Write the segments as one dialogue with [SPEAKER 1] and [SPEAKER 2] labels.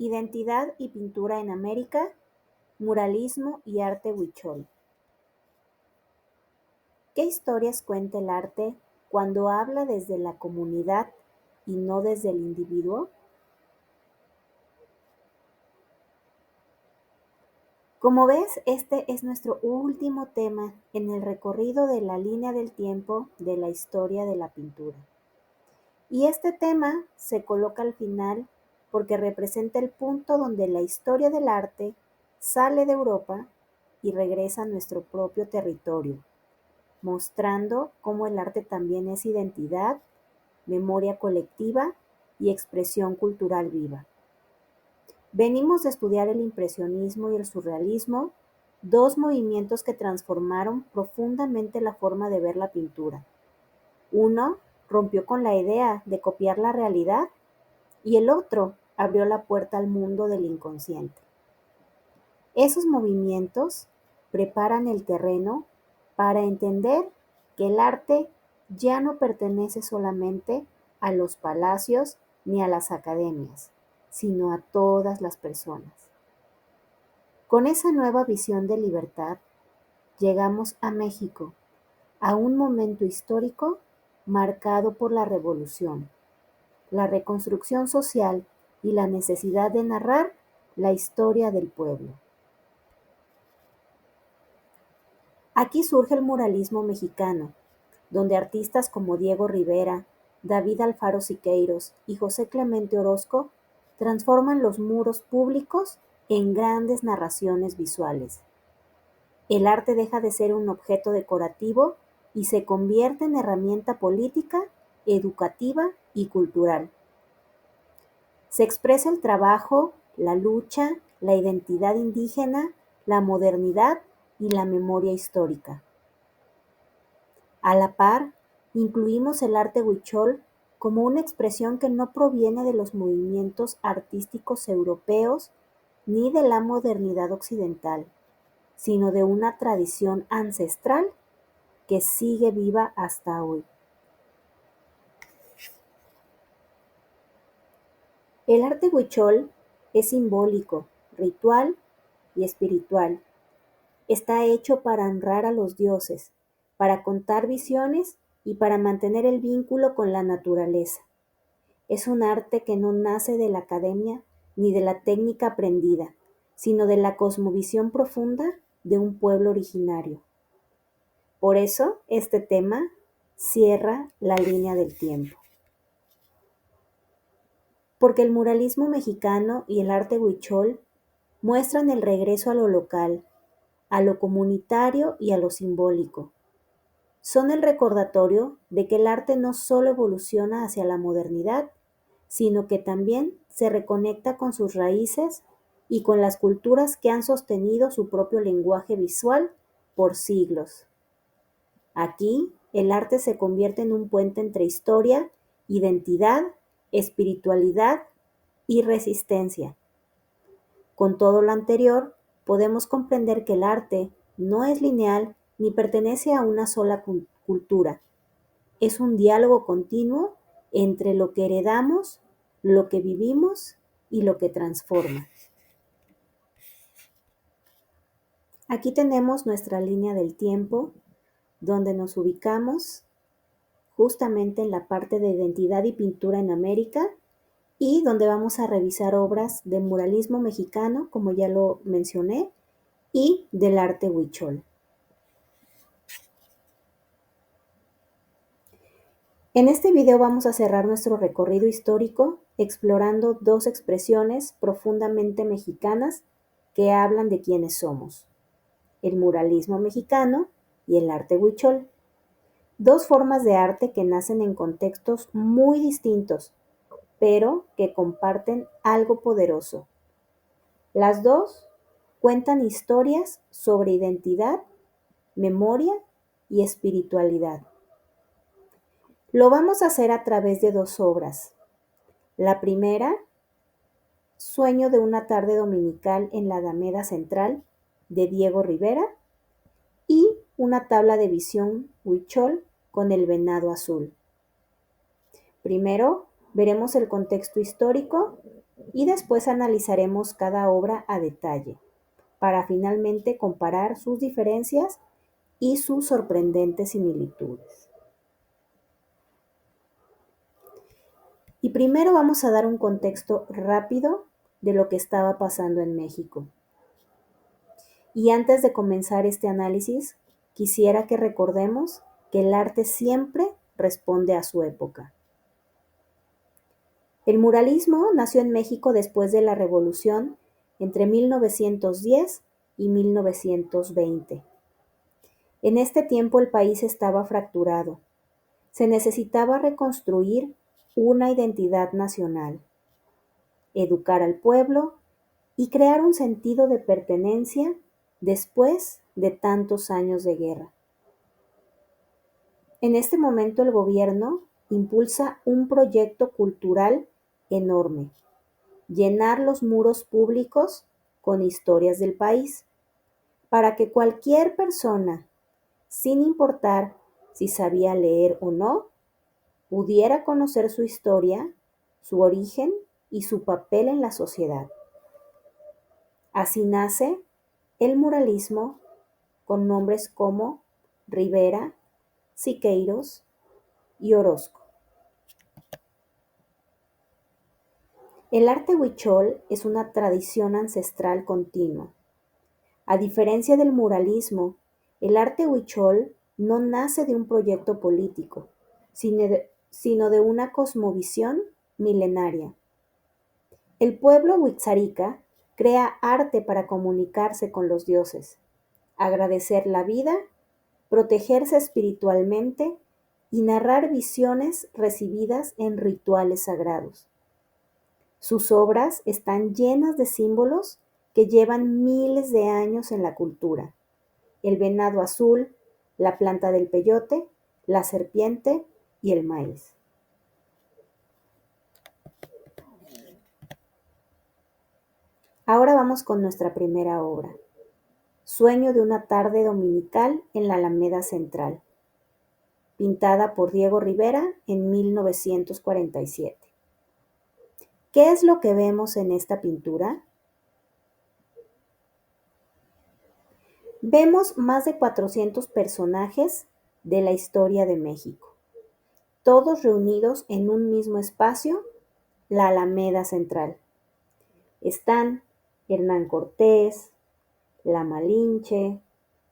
[SPEAKER 1] Identidad y pintura en América, muralismo y arte huichol. ¿Qué historias cuenta el arte cuando habla desde la comunidad y no desde el individuo? Como ves, este es nuestro último tema en el recorrido de la línea del tiempo de la historia de la pintura. Y este tema se coloca al final porque representa el punto donde la historia del arte sale de Europa y regresa a nuestro propio territorio, mostrando cómo el arte también es identidad, memoria colectiva y expresión cultural viva. Venimos de estudiar el impresionismo y el surrealismo, dos movimientos que transformaron profundamente la forma de ver la pintura. Uno rompió con la idea de copiar la realidad y el otro abrió la puerta al mundo del inconsciente. Esos movimientos preparan el terreno para entender que el arte ya no pertenece solamente a los palacios ni a las academias, sino a todas las personas. Con esa nueva visión de libertad, llegamos a México, a un momento histórico marcado por la revolución, la reconstrucción social y la necesidad de narrar la historia del pueblo. Aquí surge el muralismo mexicano, donde artistas como Diego Rivera, David Alfaro Siqueiros y José Clemente Orozco transforman los muros públicos en grandes narraciones visuales. El arte deja de ser un objeto decorativo y se convierte en herramienta política, educativa y cultural. Se expresa el trabajo, la lucha, la identidad indígena, la modernidad y la memoria histórica. A la par, incluimos el arte huichol como una expresión que no proviene de los movimientos artísticos europeos ni de la modernidad occidental, sino de una tradición ancestral que sigue viva hasta hoy. El arte huichol es simbólico, ritual y espiritual. Está hecho para honrar a los dioses, para contar visiones y para mantener el vínculo con la naturaleza. Es un arte que no nace de la academia ni de la técnica aprendida, sino de la cosmovisión profunda de un pueblo originario. Por eso, este tema cierra la línea del tiempo. Porque el muralismo mexicano y el arte huichol muestran el regreso a lo local, a lo comunitario y a lo simbólico. Son el recordatorio de que el arte no solo evoluciona hacia la modernidad, sino que también se reconecta con sus raíces y con las culturas que han sostenido su propio lenguaje visual por siglos. Aquí, el arte se convierte en un puente entre historia, identidad, espiritualidad y resistencia. Con todo lo anterior, podemos comprender que el arte no es lineal ni pertenece a una sola cultura. Es un diálogo continuo entre lo que heredamos, lo que vivimos y lo que transforma. Aquí tenemos nuestra línea del tiempo, donde nos ubicamos justamente en la parte de identidad y pintura en América y donde vamos a revisar obras de muralismo mexicano, como ya lo mencioné, y del arte huichol. En este video vamos a cerrar nuestro recorrido histórico explorando dos expresiones profundamente mexicanas que hablan de quiénes somos: el muralismo mexicano y el arte huichol. Dos formas de arte que nacen en contextos muy distintos, pero que comparten algo poderoso. Las dos cuentan historias sobre identidad, memoria y espiritualidad. Lo vamos a hacer a través de dos obras. La primera, Sueño de una tarde dominical en la Alameda Central, de Diego Rivera, y una tabla de visión huichol con el venado azul. Primero, veremos el contexto histórico y después analizaremos cada obra a detalle, para finalmente comparar sus diferencias y sus sorprendentes similitudes. Y primero vamos a dar un contexto rápido de lo que estaba pasando en México. Y antes de comenzar este análisis, quisiera que recordemos que el arte siempre responde a su época. El muralismo nació en México después de la Revolución entre 1910 y 1920. En este tiempo el país estaba fracturado. Se necesitaba reconstruir una identidad nacional, educar al pueblo y crear un sentido de pertenencia después de tantos años de guerra. En este momento el gobierno impulsa un proyecto cultural enorme: llenar los muros públicos con historias del país, para que cualquier persona, sin importar si sabía leer o no, pudiera conocer su historia, su origen y su papel en la sociedad. Así nace el muralismo, con nombres como Rivera, Siqueiros y Orozco. El arte huichol es una tradición ancestral continua. A diferencia del muralismo, el arte huichol no nace de un proyecto político, sino de una cosmovisión milenaria. El pueblo huitzarica crea arte para comunicarse con los dioses, agradecer la vida, protegerse espiritualmente y narrar visiones recibidas en rituales sagrados. Sus obras están llenas de símbolos que llevan miles de años en la cultura: el venado azul, la planta del peyote, la serpiente y el maíz. Ahora vamos con nuestra primera obra: Sueño de una tarde dominical en la Alameda Central, pintada por Diego Rivera en 1947. ¿Qué es lo que vemos en esta pintura? Vemos más de 400 personajes de la historia de México, todos reunidos en un mismo espacio, la Alameda Central. Están Hernán Cortés, La Malinche,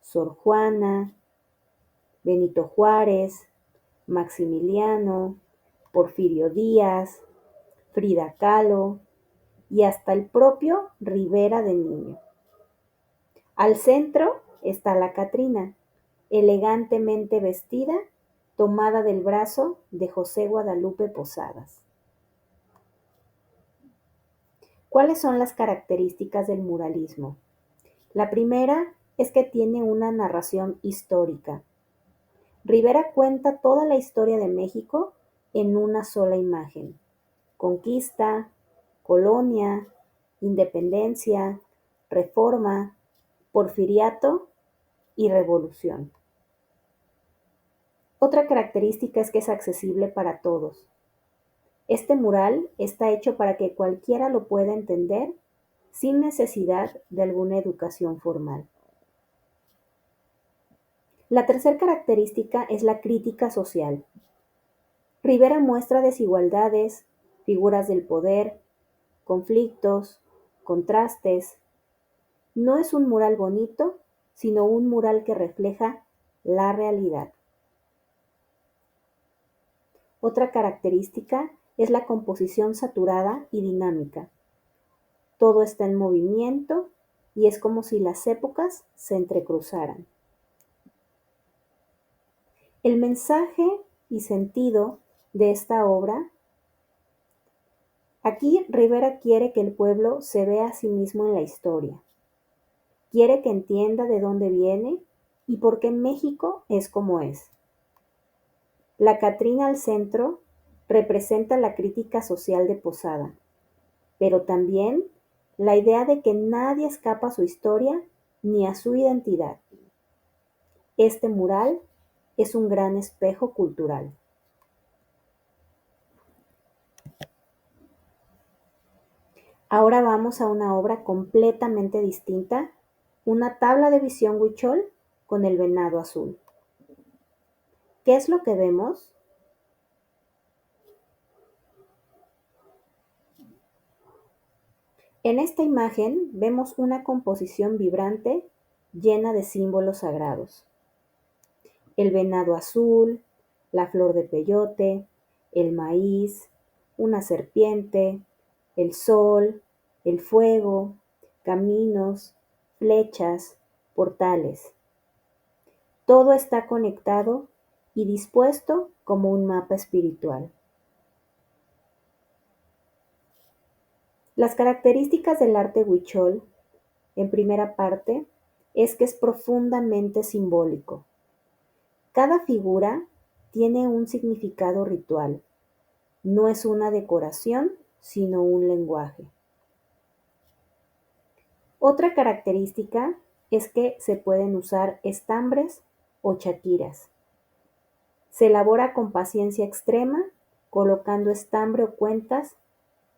[SPEAKER 1] Sor Juana, Benito Juárez, Maximiliano, Porfirio Díaz, Frida Kahlo y hasta el propio Rivera de niño. Al centro está la Catrina, elegantemente vestida, tomada del brazo de José Guadalupe Posadas. ¿Cuáles son las características del muralismo? La primera es que tiene una narración histórica. Rivera cuenta toda la historia de México en una sola imagen: conquista, colonia, independencia, reforma, porfiriato y revolución. Otra característica es que es accesible para todos. Este mural está hecho para que cualquiera lo pueda entender sin necesidad de alguna educación formal. La tercera característica es la crítica social. Rivera muestra desigualdades, figuras del poder, conflictos, contrastes. No es un mural bonito, sino un mural que refleja la realidad. Otra característica es la composición saturada y dinámica. Todo está en movimiento y es como si las épocas se entrecruzaran. El mensaje y sentido de esta obra: aquí Rivera quiere que el pueblo se vea a sí mismo en la historia. Quiere que entienda de dónde viene y por qué México es como es. La Catrina al centro representa la crítica social de Posada, pero también la idea de que nadie escapa a su historia ni a su identidad. Este mural es un gran espejo cultural. Ahora vamos a una obra completamente distinta, una tabla de visión huichol con el venado azul. ¿Qué es lo que vemos? En esta imagen vemos una composición vibrante llena de símbolos sagrados. El venado azul, la flor de peyote, el maíz, una serpiente, el sol, el fuego, caminos, flechas, portales. Todo está conectado y dispuesto como un mapa espiritual. Las características del arte huichol, en primera parte, es que es profundamente simbólico. Cada figura tiene un significado ritual, no es una decoración, sino un lenguaje. Otra característica es que se pueden usar estambres o chaquiras. Se elabora con paciencia extrema, colocando estambre o cuentas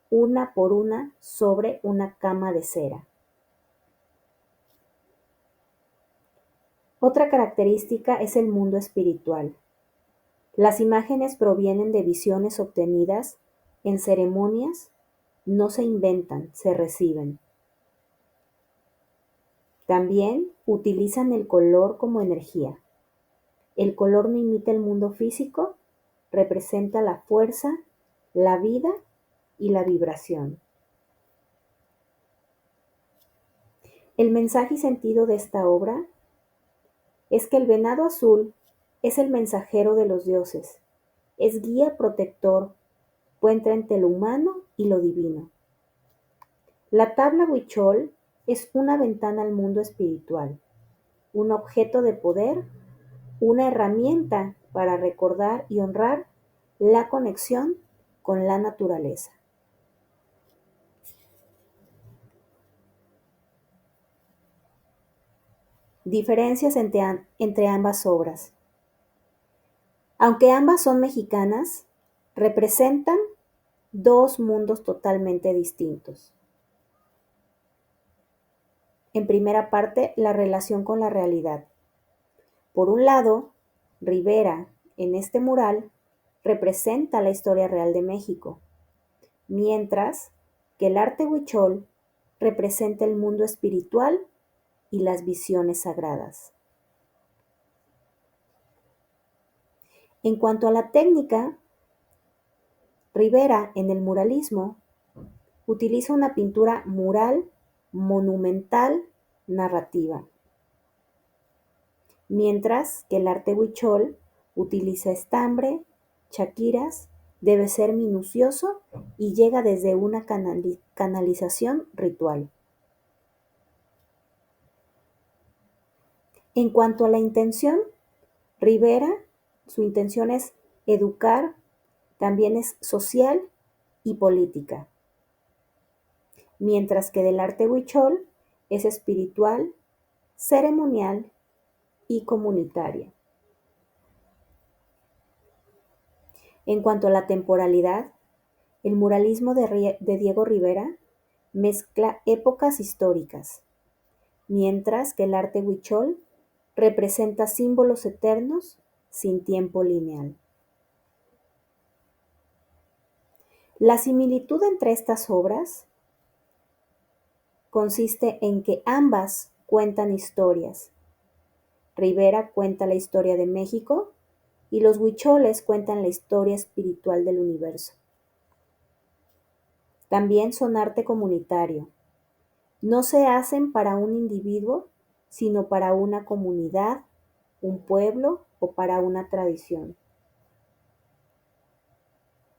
[SPEAKER 1] una por una sobre una cama de cera. Otra característica es el mundo espiritual. Las imágenes provienen de visiones obtenidas en ceremonias, no se inventan, se reciben. También utilizan el color como energía. El color no imita el mundo físico, representa la fuerza, la vida y la vibración. El mensaje y sentido de esta obra es que el venado azul es el mensajero de los dioses, es guía protector, puente entre lo humano y lo divino. La tabla huichol es una ventana al mundo espiritual, un objeto de poder, una herramienta para recordar y honrar la conexión con la naturaleza. Diferencias entre ambas obras. Aunque ambas son mexicanas, representan dos mundos totalmente distintos. En primera parte, la relación con la realidad. Por un lado, Rivera, en este mural, representa la historia real de México, mientras que el arte huichol representa el mundo espiritual y las visiones sagradas. En cuanto a la técnica, Rivera en el muralismo utiliza una pintura mural, monumental, narrativa, mientras que el arte huichol utiliza estambre, chaquiras, debe ser minucioso y llega desde una canalización ritual. En cuanto a la intención, Rivera, su intención es educar, también es social y política, mientras que del arte huichol es espiritual, ceremonial y comunitaria. En cuanto a la temporalidad, el muralismo de Diego Rivera mezcla épocas históricas, mientras que el arte huichol representa símbolos eternos sin tiempo lineal. La similitud entre estas obras consiste en que ambas cuentan historias. Rivera cuenta la historia de México y los huicholes cuentan la historia espiritual del universo. También son arte comunitario. No se hacen para un individuo, sino para una comunidad, un pueblo o para una tradición.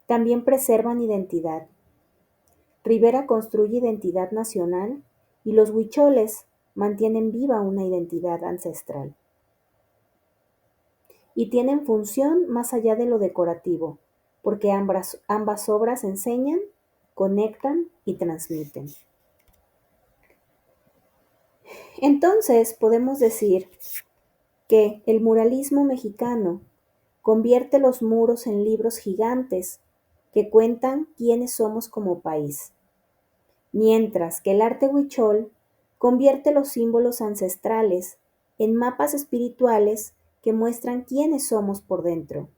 [SPEAKER 1] También preservan identidad. Rivera construye identidad nacional y los huicholes mantienen viva una identidad ancestral. Y tienen función más allá de lo decorativo, porque ambas obras enseñan, conectan y transmiten. Entonces podemos decir que el muralismo mexicano convierte los muros en libros gigantes que cuentan quiénes somos como país. mientras que el arte huichol convierte los símbolos ancestrales en mapas espirituales que muestran quiénes somos por dentro.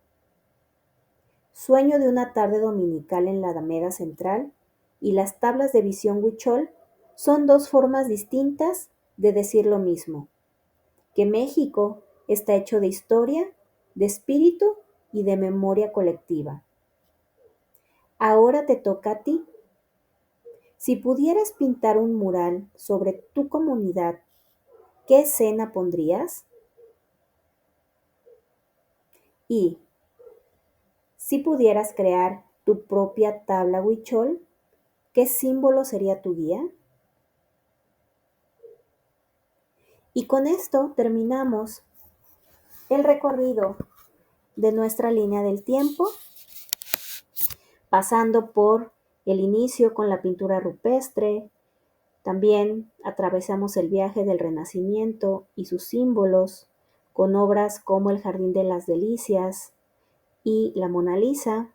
[SPEAKER 1] Sueño de una tarde dominical en la Alameda Central y las tablas de visión huichol son dos formas distintas de decir lo mismo, que México está hecho de historia, de espíritu y de memoria colectiva. Ahora te toca a ti. Si pudieras pintar un mural sobre tu comunidad, ¿qué escena pondrías? Y si pudieras crear tu propia tabla huichol, ¿qué símbolo sería tu guía? Y con esto terminamos el recorrido de nuestra línea del tiempo, pasando por el inicio con la pintura rupestre. También atravesamos el viaje del Renacimiento y sus símbolos con obras como el Jardín de las Delicias y la Mona Lisa,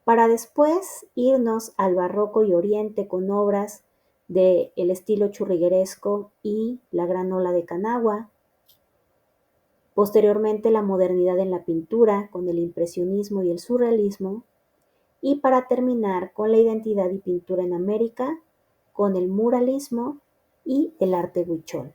[SPEAKER 1] para después irnos al Barroco y Oriente con obras del estilo churrigueresco y la Gran Ola de Canagua. Posteriormente la modernidad en la pintura con el impresionismo y el surrealismo. Y para terminar con la identidad y pintura en América con el muralismo y el arte huichol.